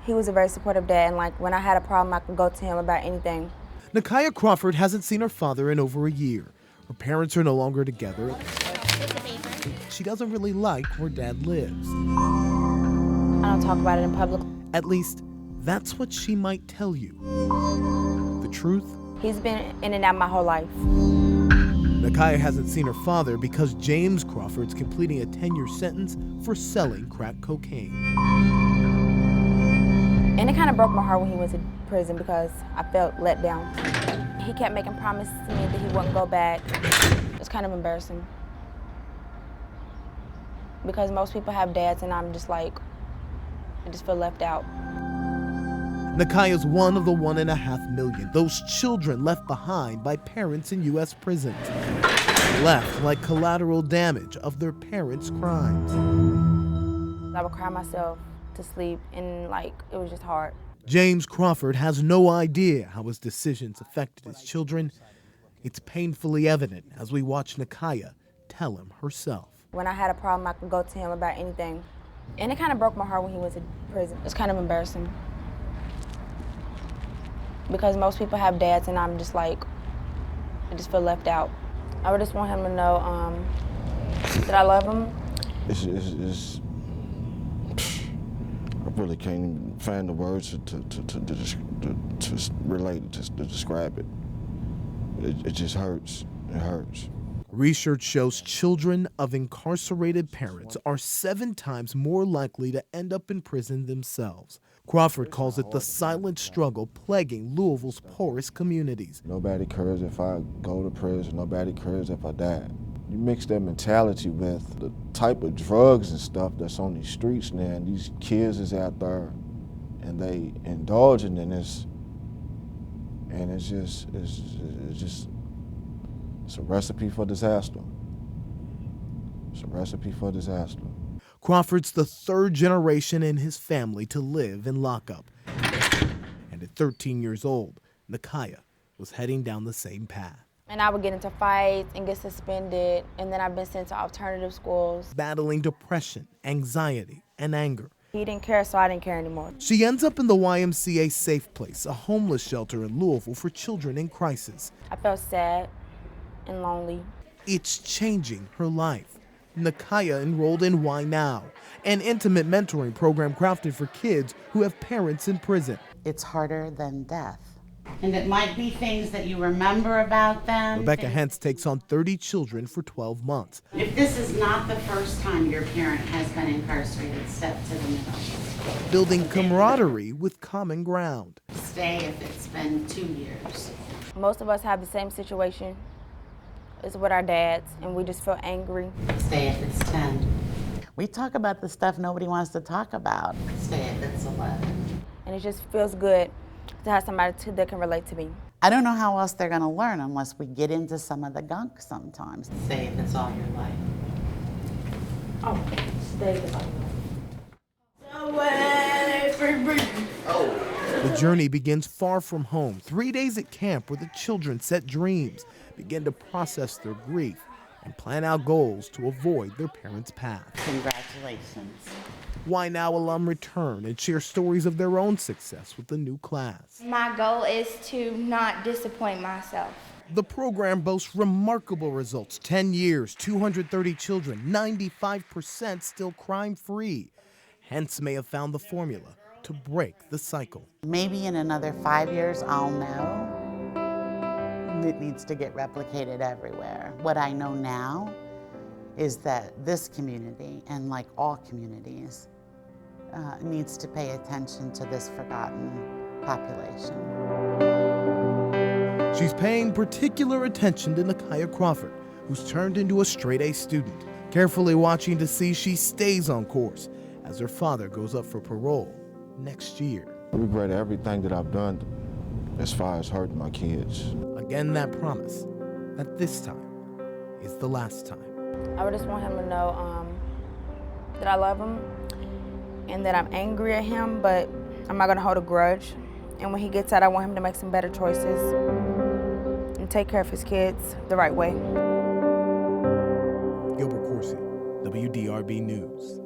He was a very supportive dad, and like when I had a problem, I could go to him about anything. Nakaya Crawford hasn't seen her father in over a year. Her parents are no longer together. She doesn't really like where Dad lives. I don't talk about it in public. At least, that's what she might tell you. The truth? He's been in and out my whole life. Nakaya hasn't seen her father because James Crawford's completing a 10-year sentence for selling crack cocaine. And it kind of broke my heart when he went to prison because I felt let down. He kept making promises to me that he wouldn't go back. It was kind of embarrassing. Because most people have dads and I'm just like, I just feel left out. Nakaya's one of the 1.5 million, those children left behind by parents in U.S. prisons. Left like collateral damage of their parents' crimes. I would cry myself to sleep and like, it was just hard. James Crawford has no idea how his decisions affected his children. It's painfully evident as we watch Nakaya tell him herself. When I had a problem, I could go to him about anything. And it kind of broke my heart when he went to prison. It's kind of embarrassing. Because most people have dads and I'm just like, I just feel left out. I would just want him to know that I love him. I really can't even find the words to relate, to describe it. It just hurts, it hurts. Research shows children of incarcerated parents are 7 times more likely to end up in prison themselves. Crawford calls it the silent struggle plaguing Louisville's poorest communities. Nobody cares if I go to prison, nobody cares if I die. You mix that mentality with the type of drugs and stuff that's on these streets now, and these kids is out there and they indulging in this, and it's a recipe for disaster. It's a recipe for disaster. Crawford's the 3rd generation in his family to live in lockup. And at 13 years old, Nakaya was heading down the same path. And I would get into fights and get suspended, and then I've been sent to alternative schools. Battling depression, anxiety, and anger. He didn't care, so I didn't care anymore. She ends up in the YMCA Safe Place, a homeless shelter in Louisville for children in crisis. I felt sad and lonely. It's changing her life. Nakaya enrolled in Ynow, an intimate mentoring program crafted for kids who have parents in prison. It's harder than death. And it might be things that you remember about them. Rebecca Hentz takes on 30 children for 12 months. If this is not the first time your parent has been incarcerated, step to the middle. Building camaraderie with common ground. Stay if it's been 2 years. Most of us have the same situation. It's with our dads, and we just feel angry. Stay if it's 10. We talk about the stuff nobody wants to talk about. Stay if it's 11. And it just feels good to have somebody that can relate to me. I don't know how else they're gonna learn unless we get into some of the gunk sometimes. Stay if it's all your life. Oh, stay if it's all your life. The journey begins far from home, 3 days at camp where the children set dreams, begin to process their grief, and plan out goals to avoid their parents' path. Congratulations. Ynow alum return and share stories of their own success with the new class. My goal is to not disappoint myself. The program boasts remarkable results. 10 years, 230 children, 95% still crime-free. Hence may have found the formula to break the cycle. Maybe in another 5 years, I'll know. It needs to get replicated everywhere. What I know now is that this community, and like all communities, needs to pay attention to this forgotten population. She's paying particular attention to Nakaya Crawford, who's turned into a straight-A student, carefully watching to see she stays on course as her father goes up for parole next year. I regret everything that I've done as far as hurting my kids. Again, that promise that this time is the last time. I would just want him to know that I love him and that I'm angry at him, but I'm not gonna hold a grudge. And when he gets out, I want him to make some better choices and take care of his kids the right way. Gilbert Corsi, WDRB News.